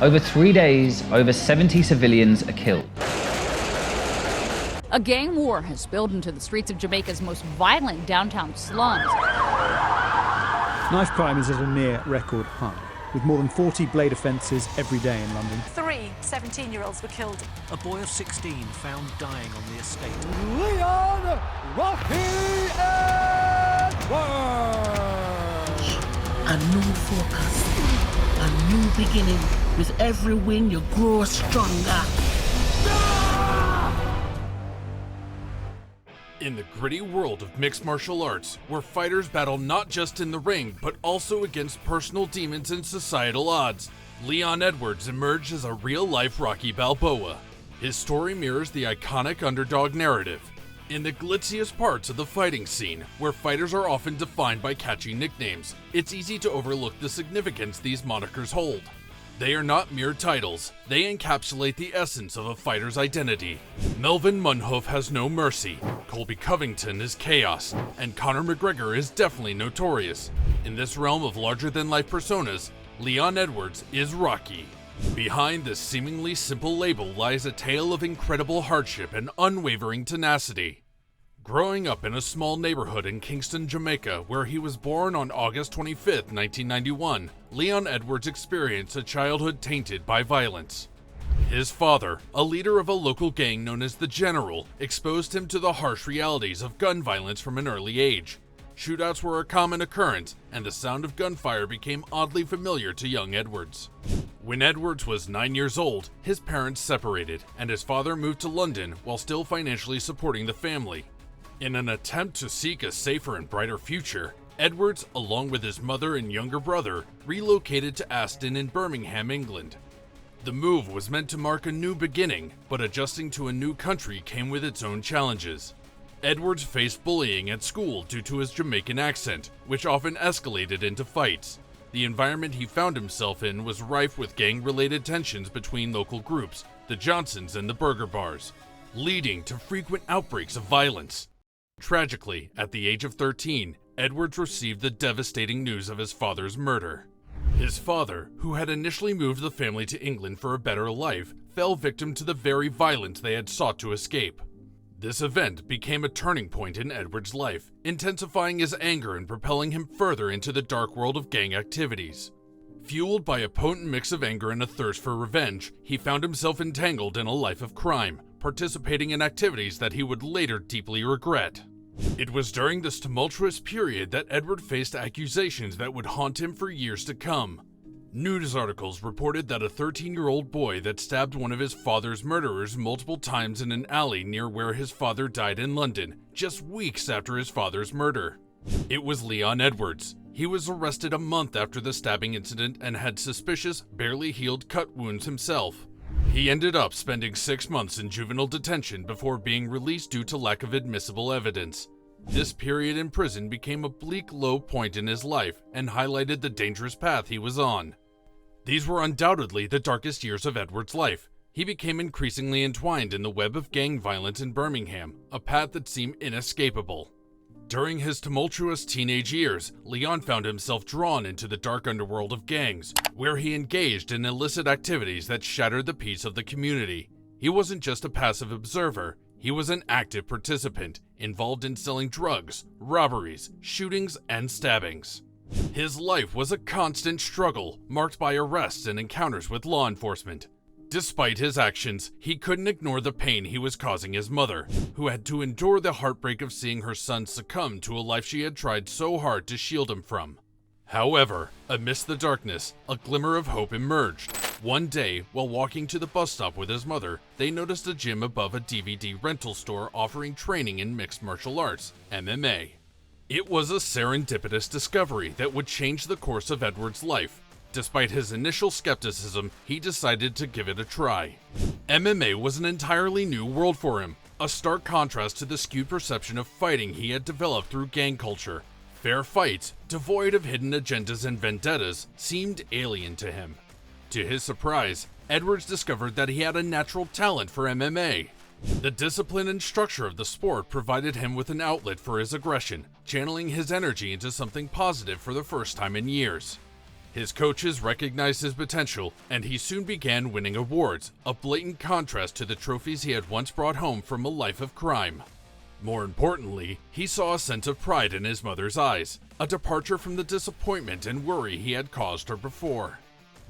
Over 3 days, over 70 civilians are killed. A gang war has spilled into the streets of Jamaica's most violent downtown slums. Knife crime is at a near record high, with more than 40 blade offences every day in London. 3 17-year-olds were killed. A boy of 16 found dying on the estate. Leon Rocky Edwards! A new focus, a new beginning. With every win, you grow stronger. In the gritty world of mixed martial arts, where fighters battle not just in the ring, but also against personal demons and societal odds, Leon Edwards emerged as a real-life Rocky Balboa. His story mirrors the iconic Underdog narrative. In the glitziest parts of the fighting scene, where fighters are often defined by catchy nicknames, it's easy to overlook the significance these monikers hold. They are not mere titles, they encapsulate the essence of a fighter's identity. Melvin Munhoof has no mercy, Colby Covington is chaos, and Conor McGregor is definitely notorious. In this realm of larger-than-life personas, Leon Edwards is Rocky. Behind this seemingly simple label lies a tale of incredible hardship and unwavering tenacity. Growing up in a small neighborhood in Kingston, Jamaica, where he was born on August 25, 1991, Leon Edwards experienced a childhood tainted by violence. His father, a leader of a local gang known as the General, exposed him to the harsh realities of gun violence from an early age. Shootouts were a common occurrence, and the sound of gunfire became oddly familiar to young Edwards. When Edwards was 9 years old, his parents separated, and his father moved to London while still financially supporting the family. In an attempt to seek a safer and brighter future, Edwards, along with his mother and younger brother, relocated to Aston in Birmingham, England. The move was meant to mark a new beginning, but adjusting to a new country came with its own challenges. Edwards faced bullying at school due to his Jamaican accent, which often escalated into fights. The environment he found himself in was rife with gang-related tensions between local groups, the Johnsons and the Burger Bars, leading to frequent outbreaks of violence. Tragically, at the age of 13, Edwards received the devastating news of his father's murder. His father, who had initially moved the family to England for a better life, fell victim to the very violence they had sought to escape. This event became a turning point in Edwards' life, intensifying his anger and propelling him further into the dark world of gang activities. Fueled by a potent mix of anger and a thirst for revenge, he found himself entangled in a life of crime, participating in activities that he would later deeply regret. It was during this tumultuous period that Edward faced accusations that would haunt him for years to come. News articles reported that a 13-year-old boy that stabbed one of his father's murderers multiple times in an alley near where his father died in London, just weeks after his father's murder. It was Leon Edwards. He was arrested a month after the stabbing incident and had suspicious, barely healed cut wounds himself. He ended up spending 6 months in juvenile detention before being released due to lack of admissible evidence. This period in prison became a bleak low point in his life and highlighted the dangerous path he was on. These were undoubtedly the darkest years of Edwards' life. He became increasingly entwined in the web of gang violence in Birmingham, a path that seemed inescapable. During his tumultuous teenage years, Leon found himself drawn into the dark underworld of gangs, where he engaged in illicit activities that shattered the peace of the community. He wasn't just a passive observer, he was an active participant, involved in selling drugs, robberies, shootings, and stabbings. His life was a constant struggle, marked by arrests and encounters with law enforcement. Despite his actions, he couldn't ignore the pain he was causing his mother, who had to endure the heartbreak of seeing her son succumb to a life she had tried so hard to shield him from. However, amidst the darkness, a glimmer of hope emerged. One day, while walking to the bus stop with his mother, they noticed a gym above a DVD rental store offering training in mixed martial arts, MMA. It was a serendipitous discovery that would change the course of Edwards' life. Despite his initial skepticism, he decided to give it a try. MMA was an entirely new world for him, a stark contrast to the skewed perception of fighting he had developed through gang culture. Fair fights, devoid of hidden agendas and vendettas, seemed alien to him. To his surprise, Edwards discovered that he had a natural talent for MMA. The discipline and structure of the sport provided him with an outlet for his aggression, channeling his energy into something positive for the first time in years. His coaches recognized his potential, and he soon began winning awards, a blatant contrast to the trophies he had once brought home from a life of crime. More importantly, he saw a sense of pride in his mother's eyes, a departure from the disappointment and worry he had caused her before.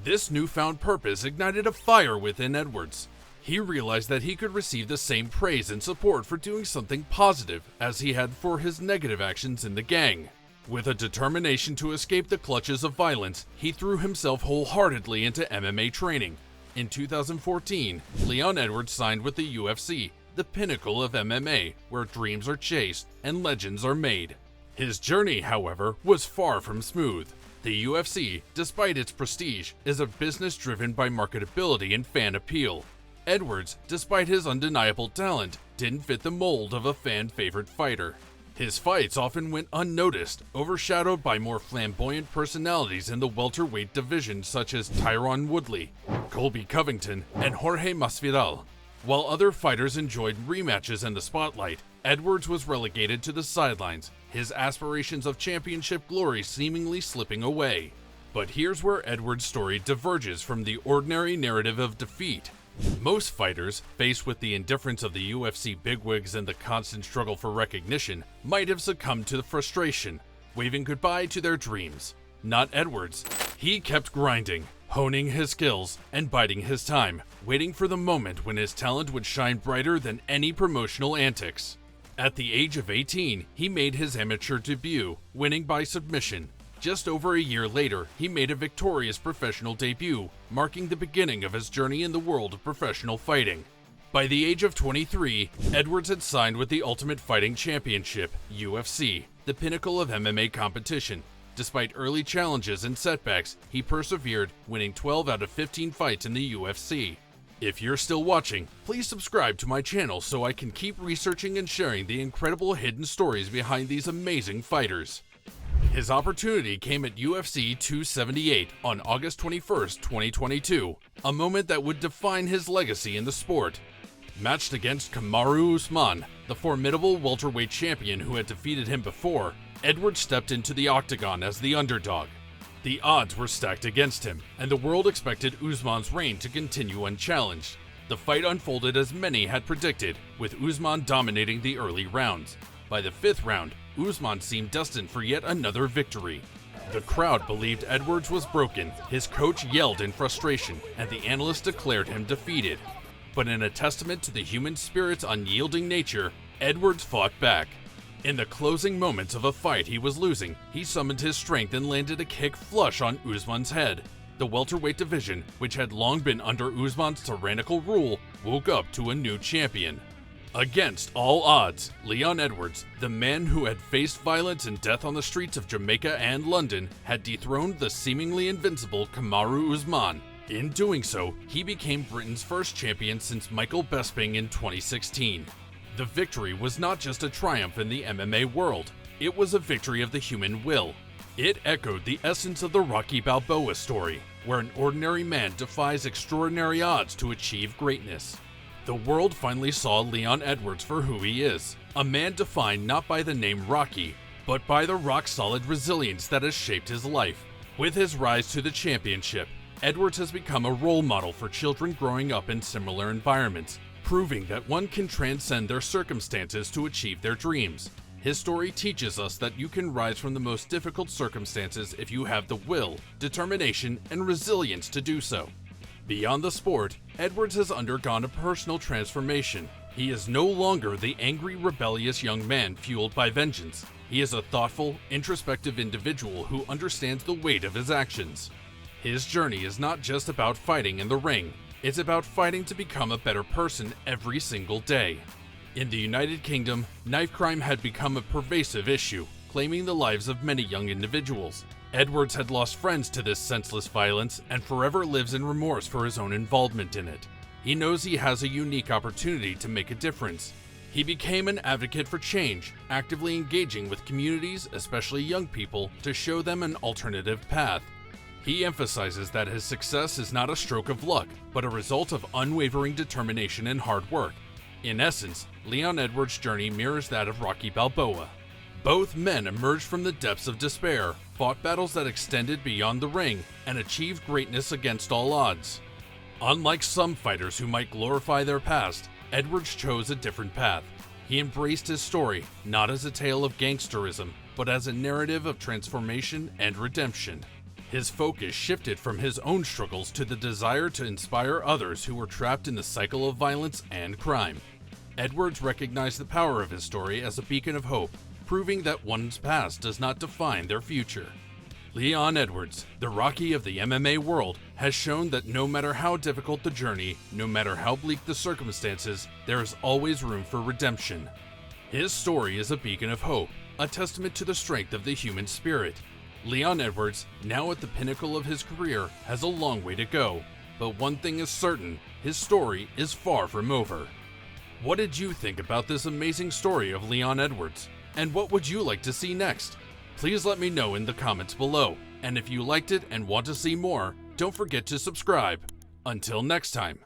This newfound purpose ignited a fire within Edwards. He realized that he could receive the same praise and support for doing something positive as he had for his negative actions in the gang. With a determination to escape the clutches of violence, he threw himself wholeheartedly into MMA training. In 2014, Leon Edwards signed with the UFC, the pinnacle of MMA, where dreams are chased and legends are made. His journey, however, was far from smooth. The UFC, despite its prestige, is a business driven by marketability and fan appeal. Edwards, despite his undeniable talent, didn't fit the mold of a fan-favorite fighter. His fights often went unnoticed, overshadowed by more flamboyant personalities in the welterweight division such as Tyron Woodley, Colby Covington, and Jorge Masvidal. While other fighters enjoyed rematches in the spotlight, Edwards was relegated to the sidelines, his aspirations of championship glory seemingly slipping away. But here's where Edwards' story diverges from the ordinary narrative of defeat. Most fighters, faced with the indifference of the UFC bigwigs and the constant struggle for recognition, might have succumbed to the frustration, waving goodbye to their dreams. Not Edwards. He kept grinding, honing his skills, and biding his time, waiting for the moment when his talent would shine brighter than any promotional antics. At the age of 18, he made his amateur debut, winning by submission. Just over a year later, he made a victorious professional debut, marking the beginning of his journey in the world of professional fighting. By the age of 23, Edwards had signed with the Ultimate Fighting Championship, UFC, the pinnacle of MMA competition. Despite early challenges and setbacks, he persevered, winning 12 out of 15 fights in the UFC. If you're still watching, please subscribe to my channel so I can keep researching and sharing the incredible hidden stories behind these amazing fighters. His opportunity came at UFC 278 on August 21, 2022, a moment that would define his legacy in the sport. Matched against Kamaru Usman, the formidable welterweight champion who had defeated him before, Edwards stepped into the octagon as the underdog. The odds were stacked against him, and the world expected Usman's reign to continue unchallenged. The fight unfolded as many had predicted, with Usman dominating the early rounds. By the 5th round, Usman seemed destined for yet another victory. The crowd believed Edwards was broken, his coach yelled in frustration, and the analysts declared him defeated. But in a testament to the human spirit's unyielding nature, Edwards fought back. In the closing moments of a fight he was losing, he summoned his strength and landed a kick flush on Usman's head. The welterweight division, which had long been under Usman's tyrannical rule, woke up to a new champion. Against all odds, Leon Edwards, the man who had faced violence and death on the streets of Jamaica and London, had dethroned the seemingly invincible Kamaru Usman. In doing so, he became Britain's first champion since Michael Bisping in 2016. The victory was not just a triumph in the MMA world, it was a victory of the human will. It echoed the essence of the Rocky Balboa story, where an ordinary man defies extraordinary odds to achieve greatness. The world finally saw Leon Edwards for who he is, a man defined not by the name Rocky, but by the rock-solid resilience that has shaped his life. With his rise to the championship, Edwards has become a role model for children growing up in similar environments, proving that one can transcend their circumstances to achieve their dreams. His story teaches us that you can rise from the most difficult circumstances if you have the will, determination, and resilience to do so. Beyond the sport, Edwards has undergone a personal transformation. He is no longer the angry, rebellious young man fueled by vengeance. He is a thoughtful, introspective individual who understands the weight of his actions. His journey is not just about fighting in the ring, it's about fighting to become a better person every single day. In the United Kingdom, knife crime had become a pervasive issue, claiming the lives of many young individuals. Edwards had lost friends to this senseless violence and forever lives in remorse for his own involvement in it. He knows he has a unique opportunity to make a difference. He became an advocate for change, actively engaging with communities, especially young people, to show them an alternative path. He emphasizes that his success is not a stroke of luck, but a result of unwavering determination and hard work. In essence, Leon Edwards' journey mirrors that of Rocky Balboa. Both men emerged from the depths of despair, fought battles that extended beyond the ring, and achieved greatness against all odds. Unlike some fighters who might glorify their past, Edwards chose a different path. He embraced his story, not as a tale of gangsterism, but as a narrative of transformation and redemption. His focus shifted from his own struggles to the desire to inspire others who were trapped in the cycle of violence and crime. Edwards recognized the power of his story as a beacon of hope, proving that one's past does not define their future. Leon Edwards, the Rocky of the MMA world, has shown that no matter how difficult the journey, no matter how bleak the circumstances, there is always room for redemption. His story is a beacon of hope, a testament to the strength of the human spirit. Leon Edwards, now at the pinnacle of his career, has a long way to go, but one thing is certain, his story is far from over. What did you think about this amazing story of Leon Edwards? And what would you like to see next? Please let me know in the comments below. And if you liked it and want to see more, don't forget to subscribe. Until next time.